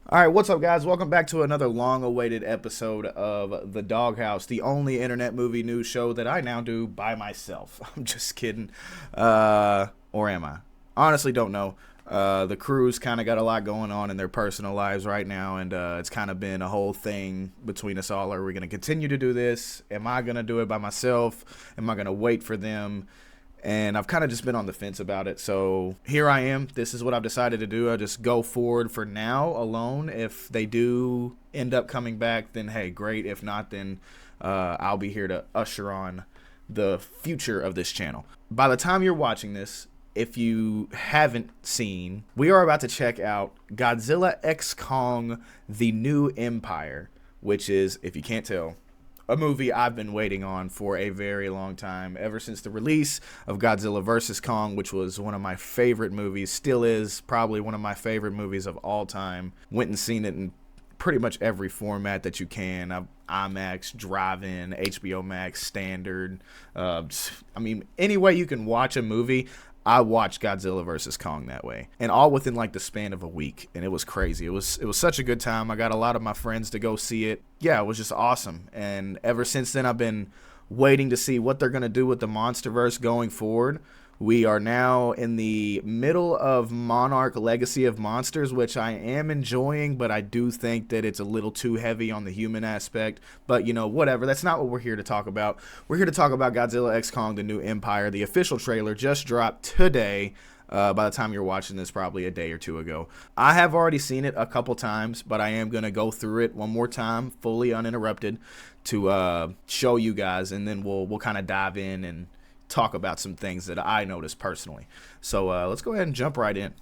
All right, what's up, guys? Welcome back to another long-awaited episode of The Doghouse, the only internet movie news show that I now do by myself. I'm just kidding. Or am I? Honestly, don't know. The crew's kind of got a lot going on in their personal lives right now, and it's kind of been a whole thing between us all. Are we going to continue to do this? Am I going to do it by myself? Am I going to wait for them? And I've kind of just been on the fence about it. So here I am. This is what I've decided to do. I just go forward for now alone. If they do end up coming back, then hey, great. If not, then I'll be here to usher on the future of this channel. By the time you're watching this, if you haven't seen, we are about to check out Godzilla x Kong, The New Empire, which is, if you can't tell, a movie I've been waiting on for a very long time, ever since the release of Godzilla vs. Kong, which was one of my favorite movies, still is probably one of my favorite movies of all time. Went and seen it in pretty much every format that you can. IMAX, drive-in, HBO Max, standard. Any way you can watch a movie, I watched Godzilla vs. Kong that way, and all within like the span of a week, and it was crazy. It was such a good time. I got a lot of my friends to go see it. Yeah, it was just awesome, and ever since then, I've been waiting to see what they're gonna do with the MonsterVerse going forward. We are now in the middle of Monarch Legacy of Monsters, which I am enjoying, but I do think that it's a little too heavy on the human aspect. But, you know, whatever. That's not what we're here to talk about. We're here to talk about Godzilla x Kong, The New Empire. The official trailer just dropped today. By the time you're watching this, probably a day or two ago. I have already seen it a couple times, but I am going to go through it one more time, fully uninterrupted, to show you guys, and then we'll kind of dive in and talk about some things that I noticed personally. So let's go ahead and jump right in.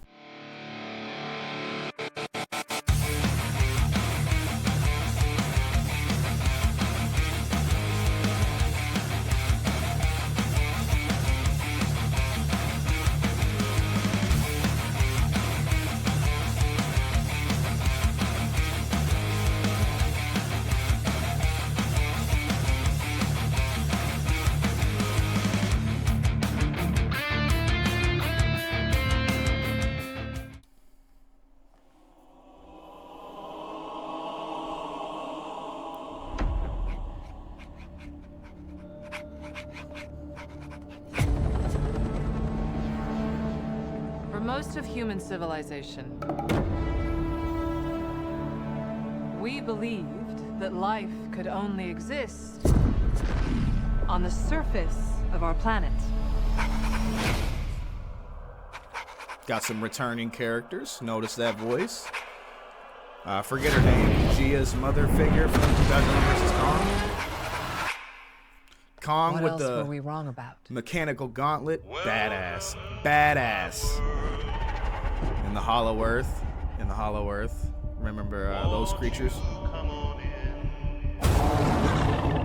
For most of human civilization, we believed that life could only exist on the surface of our planet. Got some returning characters. Notice that voice. Forget her name. Gia's mother figure from Godzilla vs. Kong. Kong What with else the were we wrong about? mechanical gauntlet. Badass. Badass. In the Hollow Earth. Remember those creatures?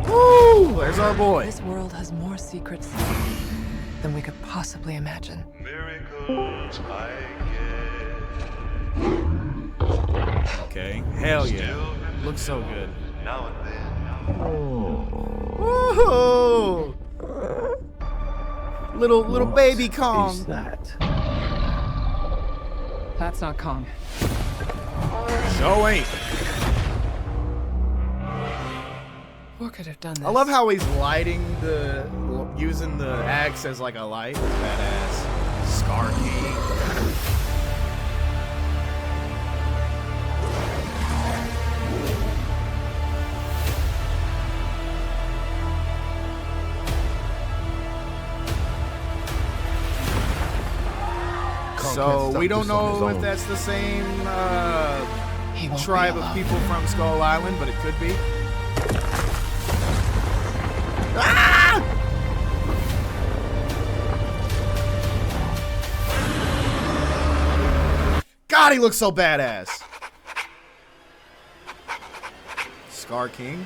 Woo! There's our boy. This world has more secrets than we could possibly imagine. Miracles I get. Okay. Hell yeah. Looks so good. Now and then. Woohoo! Little baby Kong. Is that? That's not Kong. Show ain't. What could have done this? I love how he's using the axe as like a light. Badass. Scar King. So we don't know if that's the same He won't tribe be of alone. people from Skull Island, but it could be. Ah! God, he looks so badass. Scar King.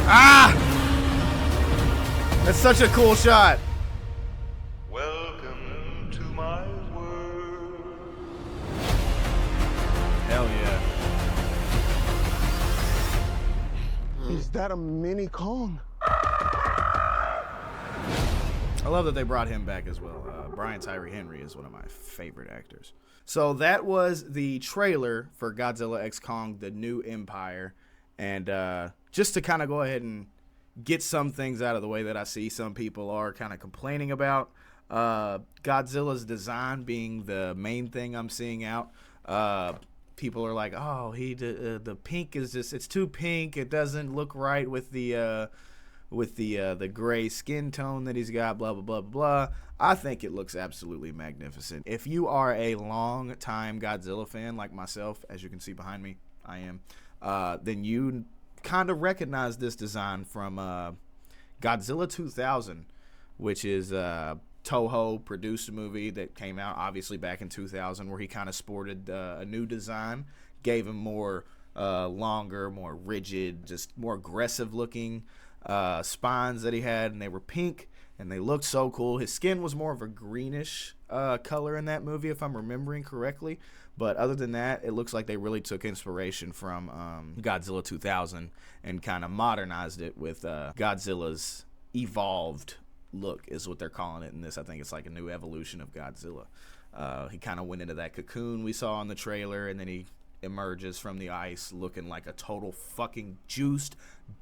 Ah! That's such a cool shot. Welcome to my world. that a mini Kong? I love that they brought him back as well. Brian Tyree Henry is one of my favorite actors. So that was the trailer for Godzilla x Kong: The New Empire. And just to kind of go ahead and get some things out of the way that I see some people are kind of complaining about, Godzilla's design being the main thing I'm seeing out. People are like, oh, the pink is just, it's too pink. It doesn't look right with the gray skin tone that he's got, blah, blah, blah, blah. I think it looks absolutely magnificent. If you are a long-time Godzilla fan like myself, as you can see behind me, I am, then you kind of recognize this design from Godzilla 2000, which is a Toho produced movie that came out obviously back in 2000, where he kind of sported a new design, gave him more longer, more rigid, just more aggressive looking spines that he had, and they were pink and they looked so cool. His skin was more of a greenish color in that movie, if I'm remembering correctly, but other than that, it looks like they really took inspiration from Godzilla 2000 and kind of modernized it with Godzilla's evolved look, is what they're calling it in this. I think it's like a new evolution of Godzilla. He kind of went into that cocoon we saw in the trailer, and then he emerges from the ice looking like a total fucking juiced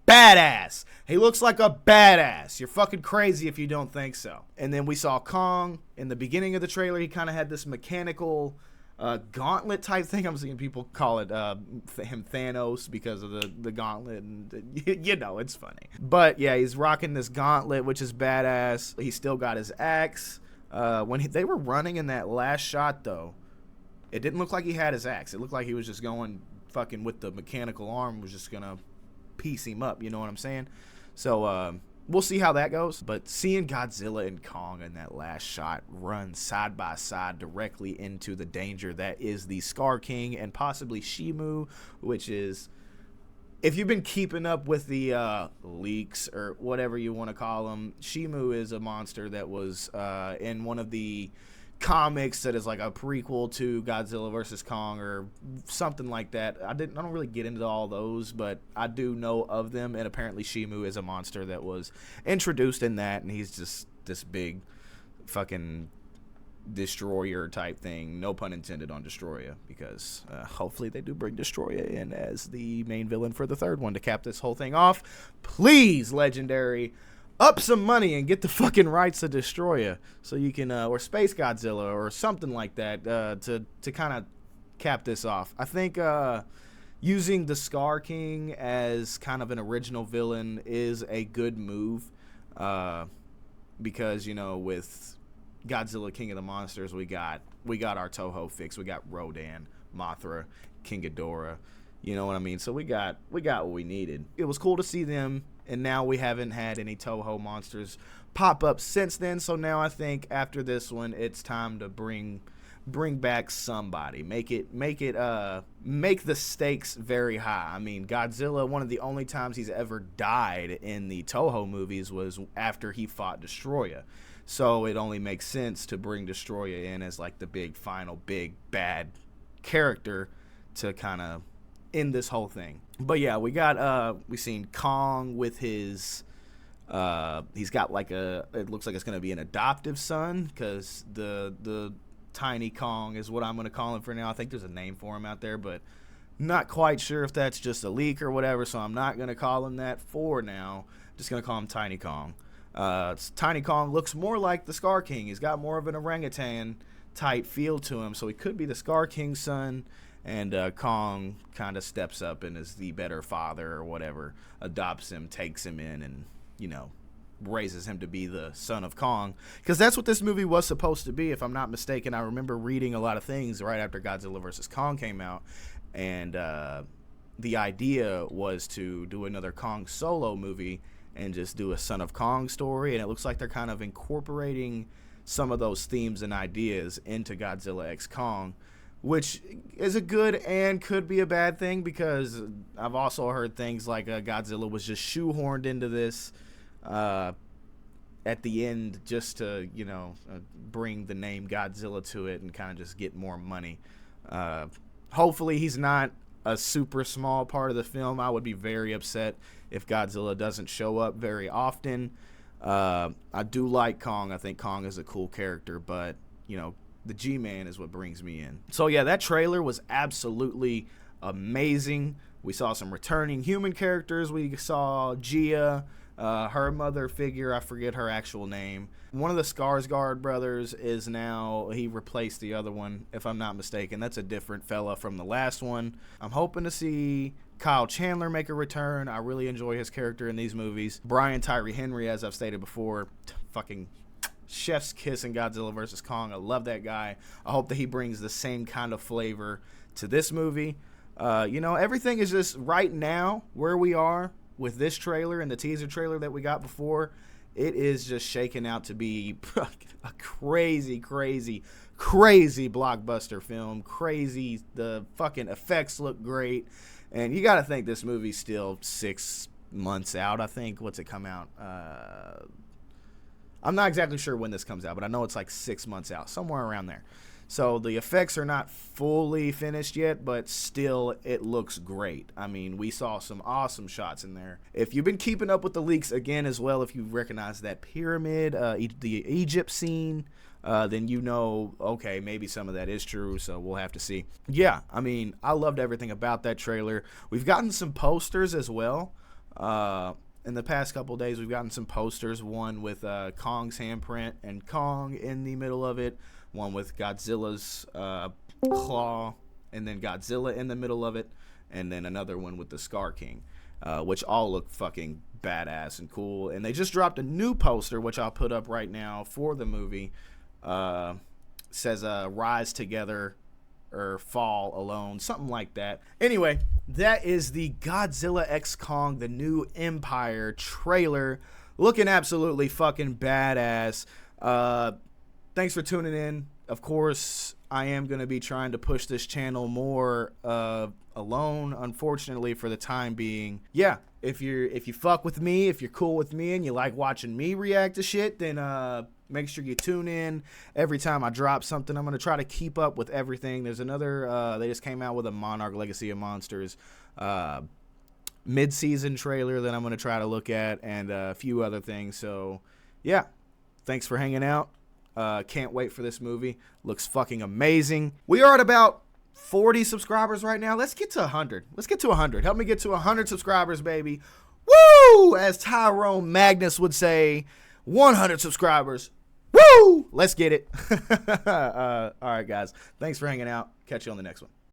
badass. He looks like a badass. You're fucking crazy if you don't think so. And then we saw Kong in the beginning of the trailer. He kind of had this mechanical gauntlet type thing. I'm seeing people call it him Thanos because of the gauntlet, and you know, it's funny. But yeah, he's rocking this gauntlet, which is badass. He still got his axe. When they were running in that last shot, though, it didn't look like he had his axe. It looked like he was just going fucking with the mechanical arm, was just gonna piece him up, you know what I'm saying? So we'll see how that goes. But seeing Godzilla and Kong in that last shot run side by side directly into the danger that is the Scar King and possibly Shimu, which is, if you've been keeping up with the leaks or whatever you want to call them, Shimu is a monster that was in one of the comics that is like a prequel to Godzilla versus Kong or something like that. I don't really get into all those, but I do know of them, and apparently Shimu is a monster that was introduced in that, and he's just this big fucking destroyer type thing. No pun intended on destroyer, because hopefully they do bring destroyer in as the main villain for the third one to cap this whole thing off. Please, Legendary, up some money and get the fucking rights to Destroyer so you can, or Space Godzilla or something like that, to kind of cap this off. I think using the Scar King as kind of an original villain is a good move, because, you know, with Godzilla King of the Monsters, we got our Toho fix. We got Rodan, Mothra, King Ghidorah. You know what I mean? So we got what we needed. It was cool to see them, and now we haven't had any Toho monsters pop up since then. So now I think after this one, it's time to bring back somebody. Make the stakes very high. I mean, Godzilla, one of the only times he's ever died in the Toho movies was after he fought Destroyer. So it only makes sense to bring Destroyer in as like the big final big bad character to kind of end this whole thing. But yeah, we seen Kong with his he's got like it looks like it's gonna be an adoptive son, because the Tiny Kong is what I'm gonna call him for now. I think there's a name for him out there, but not quite sure if that's just a leak or whatever, so I'm not gonna call him that for now. Just gonna call him Tiny Kong. Tiny Kong looks more like the Scar King. He's got more of an orangutan type feel to him, so he could be the Scar King's son, and Kong kind of steps up and is the better father or whatever, adopts him, takes him in, and, you know, raises him to be the son of Kong, because that's what this movie was supposed to be, if I'm not mistaken. I remember reading a lot of things right after Godzilla vs. Kong came out, and the idea was to do another Kong solo movie and just do a Son of Kong story, and it looks like they're kind of incorporating some of those themes and ideas into Godzilla x Kong, which is a good and could be a bad thing, because I've also heard things like Godzilla was just shoehorned into this at the end just to, you know, bring the name Godzilla to it and kind of just get more money. Hopefully he's not a super small part of the film. I would be very upset if Godzilla doesn't show up very often. I do like Kong. I think Kong is a cool character, but, you know, the G-Man is what brings me in. So, yeah, that trailer was absolutely amazing. We saw some returning human characters. We saw Gia, her mother figure. I forget her actual name. One of the Skarsgård brothers is now, he replaced the other one, if I'm not mistaken. That's a different fella from the last one. I'm hoping to see Kyle Chandler make a return. I really enjoy his character in these movies. Brian Tyree Henry, as I've stated before, fucking chef's kiss in Godzilla vs. Kong. I love that guy. I hope that he brings the same kind of flavor to this movie. You know, everything is just right now where we are with this trailer and the teaser trailer that we got before. It is just shaking out to be a crazy blockbuster film. Crazy. The fucking effects look great. And you got to think this movie's still 6 months out, I think. What's it come out? I'm not exactly sure when this comes out, but I know it's like 6 months out, somewhere around there. So the effects are not fully finished yet, but still it looks great. I mean, we saw some awesome shots in there. If you've been keeping up with the leaks again as well, if you recognize that pyramid, the Egypt scene, then you know, okay, maybe some of that is true, so we'll have to see. Yeah, I mean, I loved everything about that trailer. We've gotten some posters as well. In the past couple days, we've gotten some posters, one with Kong's handprint and Kong in the middle of it, one with Godzilla's claw, and then Godzilla in the middle of it, and then another one with the Scar King, which all look fucking badass and cool. And they just dropped a new poster, which I'll put up right now for the movie. Says Rise Together or Fall Alone, something like that. Anyway, that is the Godzilla x Kong, the new Empire trailer. Looking absolutely fucking badass. Thanks for tuning in. Of course, I am going to be trying to push this channel more alone, unfortunately, for the time being. Yeah, if you fuck with me, if you're cool with me and you like watching me react to shit, then make sure you tune in every time I drop something. I'm going to try to keep up with everything. There's another, they just came out with a Monarch Legacy of Monsters mid-season trailer that I'm going to try to look at, and a few other things. So, yeah, thanks for hanging out. Can't wait for this movie. Looks fucking amazing. We are at about 40 subscribers right now. Let's get to 100. Let's get to 100. Help me get to 100 subscribers, baby. Woo! As Tyrone Magnus would say, 100 subscribers. Woo! Let's get it. All right, guys. Thanks for hanging out. Catch you on the next one.